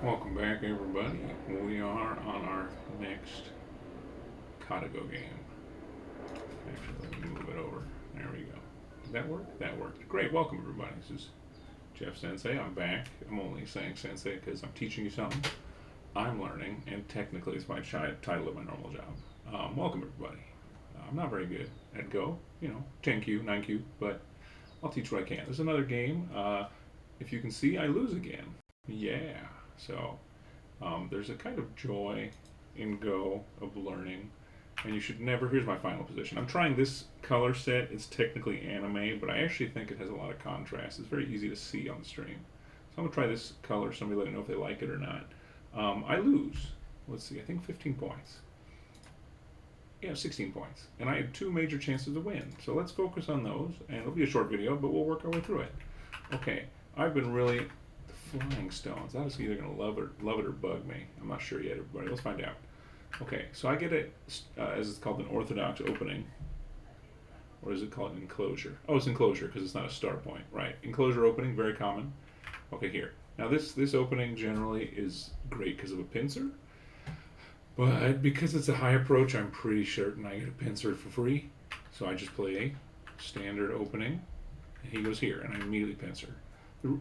Welcome back, everybody. We are on our next Katago game. Actually, let me move it over. There we go. Did that work? That worked. Great. Welcome, everybody. This is Jeff Sensei. I'm back. I'm only saying Sensei because I'm teaching you something. I'm learning, and technically, it's my title of my normal job. Welcome, everybody. I'm not very good at Go, 10Q, 9Q, but I'll teach what I can. There's another game. If you can see, I lose again. Yeah. So there's a kind of joy in Go of learning, and you should never. Here's my final position. I'm trying this color set. It's technically anime, but I actually think it has a lot of contrast. It's very easy to see on the stream. So I'm gonna try this color. Somebody let me know if they like it or not. I lose. Let's see. I think 15 points. Yeah, 16 points, and I had two major chances to win. So let's focus on those, and it'll be a short video, but we'll work our way through it. Okay, I've been really flying stones. That is either going to love it or bug me. I'm not sure yet, everybody. Let's find out. Okay, so I get it as it's called an orthodox opening. Or is it called an enclosure? Oh, it's enclosure because it's not a start point, right? Enclosure opening, very common. Okay, here. Now this opening generally is great because of a pincer, but because it's a high approach, I'm pretty certain I get a pincer for free. So I just play a standard opening, and he goes here, and I immediately pincer.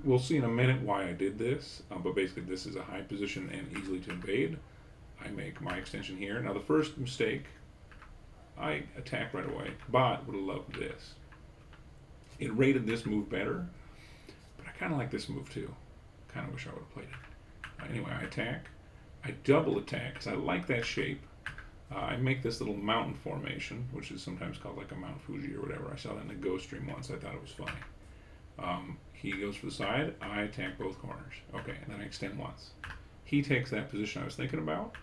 We'll see in a minute why I did this, but basically this is a high position and easily to invade. I make my extension here. Now the first mistake, I attack right away. Bot would have loved this. It rated this move better, but I kind of like this move too. Kind of wish I would have played it. Anyway, I attack. I double attack because I like that shape. I make this little mountain formation, which is sometimes called like a Mount Fuji or whatever. I saw that in the Go stream once. I thought it was funny. He goes for the side. I attack both corners. Okay, and then I extend once. He takes that position I was thinking about.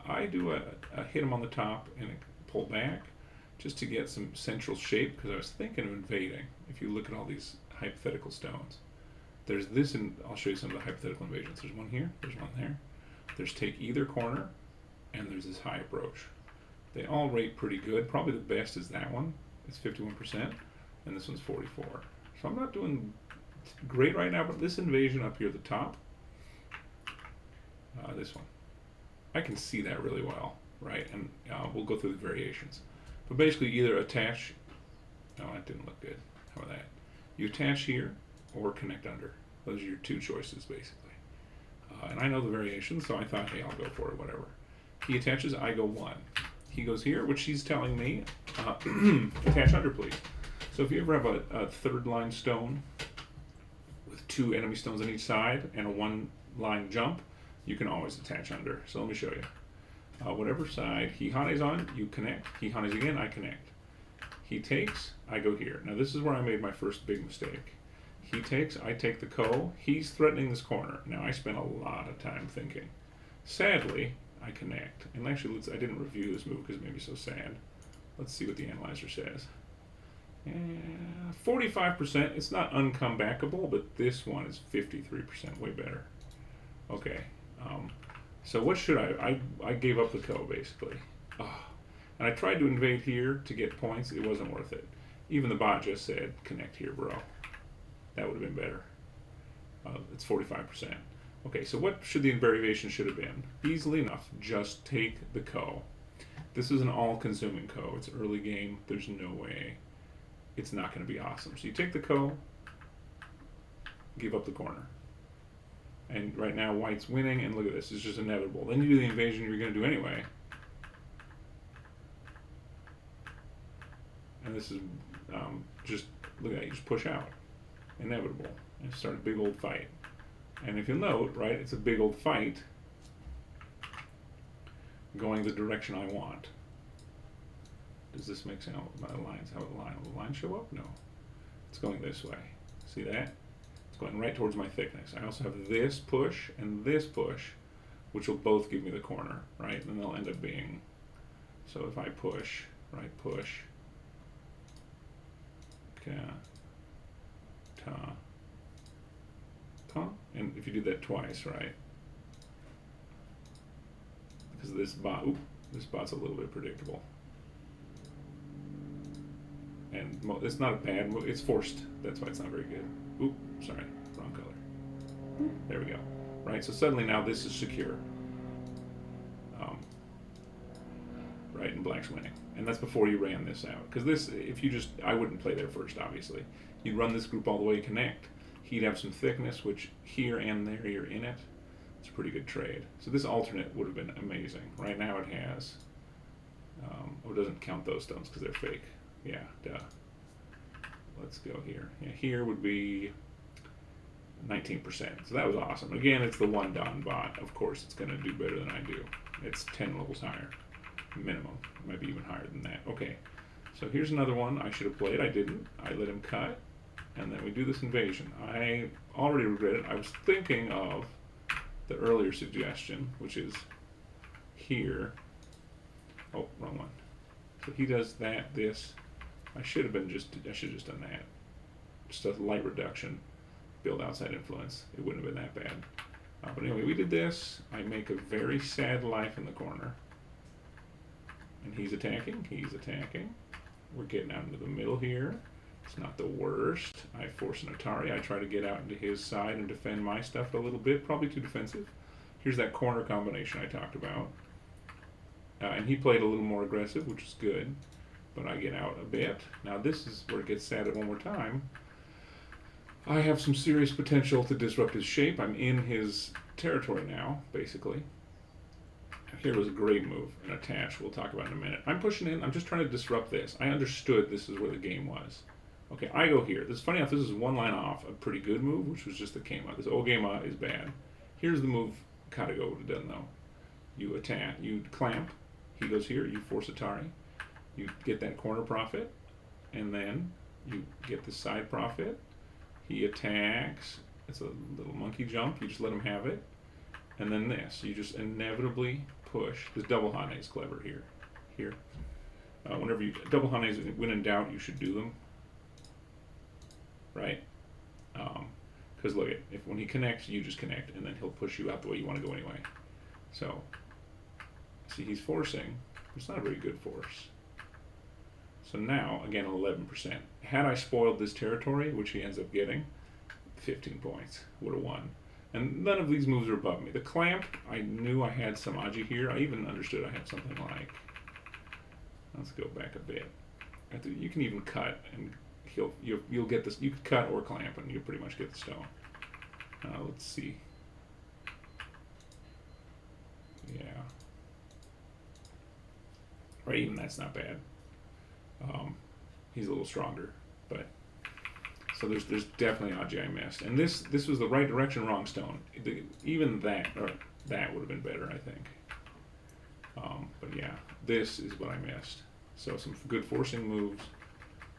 I do a hit him on the top and a pull back just to get some central shape because I was thinking of invading. If you look at all these hypothetical stones, there's this, and I'll show you some of the hypothetical invasions. There's one here, there's one there. There's take either corner, and there's this high approach. They all rate pretty good. Probably the best is that one. It's 51%, and this one's 44. So I'm not doing great right now, but this invasion up here at the top, this one, I can see that really well, right? And we'll go through the variations. But basically either attach, no, that didn't look good. How about that? You attach here or connect under. Those are your two choices, basically. And I know the variations, so I thought, hey, I'll go for it, whatever. He attaches, I go one. He goes here, which he's telling me, attach under, please. So if you ever have a third line stone with two enemy stones on each side and a one line jump, you can always attach under. So let me show you. Whatever side he hanes on, you connect. He hanes again, I connect. He takes, I go here. Now this is where I made my first big mistake. He takes, I take the ko. He's threatening this corner. Now I spent a lot of time thinking. Sadly, I connect. And actually, I didn't review this move because it made me so sad. Let's see what the analyzer says. 45%. It's not uncomebackable, but this one is 53%, way better. Okay. So what should I gave up the ko basically. And I tried to invade here to get points. It wasn't worth it. Even the bot just said, connect here, bro. That would have been better. It's 45%. Okay, so what should the variation should have been? Easily enough, just take the ko. This is an all-consuming ko. It's early game. There's no way it's not going to be awesome. So you take the ko, give up the corner. And right now, white's winning, and look at this. It's just inevitable. Then you do the invasion you're going to do anyway. And this is just, look at that, you just push out. Inevitable. And start a big old fight. And if you'll note, right, it's a big old fight going the direction I want. Does this make sense? My lines, how will the line show up? No. It's going this way. See that? It's going right towards my thickness. I also have this push and this push, which will both give me the corner, right? And they'll end up being, so if I push, right, push, ta, and if you do that twice, right? Because this bot's a little bit predictable. And it's not a bad move, it's forced. That's why it's not very good. Sorry, wrong color. There we go. right? So suddenly now this is secure, um, right? And black's winning, and that's before you ran this out. Because this, if you just, I wouldn't play there first, obviously. You'd run this group all the way to connect. He'd have some thickness, which here and there you're in it. It's a pretty good trade. So this alternate would have been amazing. Right now it has. It doesn't count those stones because they're fake. Yeah, duh. Let's go here. Yeah, here would be 19%. So that was awesome. Again, it's the one Don bot. Of course, it's going to do better than I do. It's 10 levels higher, minimum. Might be even higher than that. Okay, so here's another one I should have played. I didn't. I let him cut, and then we do this invasion. I already regret it. I was thinking of the earlier suggestion, which is here. Oh, wrong one. So he does that, this. I should have just done that. Just a light reduction, build outside influence. It wouldn't have been that bad. But anyway, we did this. I make a very sad life in the corner. And he's attacking, We're getting out into the middle here. It's not the worst. I force an Atari. I try to get out into his side and defend my stuff a little bit. Probably too defensive. Here's that corner combination I talked about. And he played a little more aggressive, which is good. But I get out a bit. Now this is where it gets sad one more time. I have some serious potential to disrupt his shape. I'm in his territory now, basically. Here was a great move, an attach, we'll talk about in a minute. I'm pushing in, I'm just trying to disrupt this. I understood this is where the game was. Okay, I go here. This is funny enough, this is one line off a pretty good move, which was just the Kama. This Ogama is bad. Here's the move Katago would have done though. You attack, you clamp, he goes here, you force Atari, you get that corner profit, and then you get the side profit. He attacks, it's a little monkey jump, you just let him have it. And then this, you just inevitably push. This double hane is clever here. Whenever you, double hanes, when in doubt, you should do them. Right? Because look, if when he connects, you just connect, and then he'll push you out the way you want to go anyway. So, see, he's forcing. It's not a very good force. So now, again, 11%. Had I spoiled this territory, which he ends up getting, 15 points. Would have won. And none of these moves are above me. The clamp, I knew I had some aji here. I even understood I had something like, let's go back a bit. You can even cut, and you'll get this. You could cut or clamp, and you'll pretty much get the stone. Let's see. Yeah. Or even that's not bad. He's a little stronger, but. So there's definitely aji I missed, and this was the right direction, wrong stone. Even that would have been better, I think. But yeah, this is what I missed. So some good forcing moves,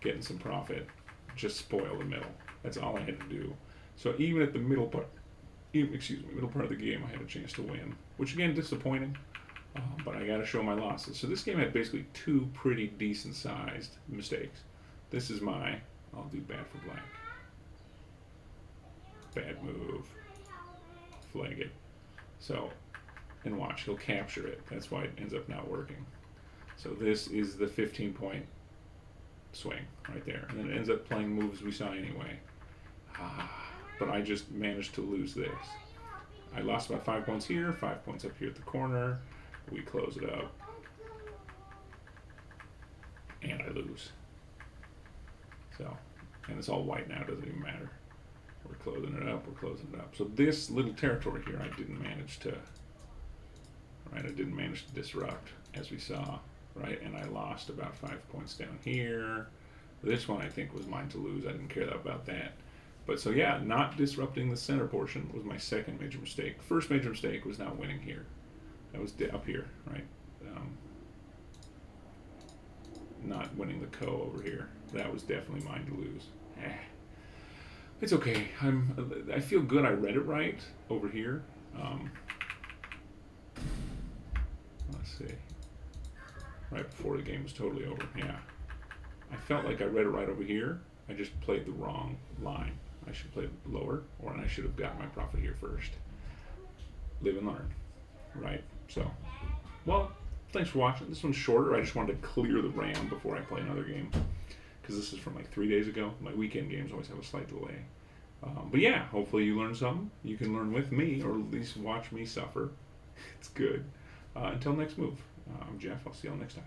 getting some profit, just spoil the middle. That's all I had to do. So even at the middle part, middle part of the game, I had a chance to win, which again disappointing. But I got to show my losses. So this game had basically two pretty decent sized mistakes. This is my. I'll do bad for black. Bad move. Flag it. So, and watch, he'll capture it. That's why it ends up not working. So this is the 15-point swing right there. And then it ends up playing moves we saw anyway. But I just managed to lose this. I lost about 5 points here, 5 points up here at the corner. We close it up. And I lose. So, and it's all white now, doesn't even matter. We're closing it up, So this little territory here, I didn't manage to disrupt, as we saw, right? And I lost about 5 points down here. This one I think was mine to lose. I didn't care about that. But so yeah, not disrupting the center portion was my second major mistake. First major mistake was not winning here. That was up here, right? Not winning the ko over here. That was definitely mine to lose. It's okay. I feel good. I read it right over here. Let's see. Right before the game was totally over. Yeah. I felt like I read it right over here. I just played the wrong line. I should play lower, or I should have got my profit here first. Live and learn. Right? So, well, thanks for watching. This one's shorter. I just wanted to clear the RAM before I play another game, because this is from like 3 days ago. My weekend games always have a slight delay. But yeah, hopefully you learned something. You can learn with me, or at least watch me suffer. It's good. Until next move, I'm Jeff. I'll see y'all next time.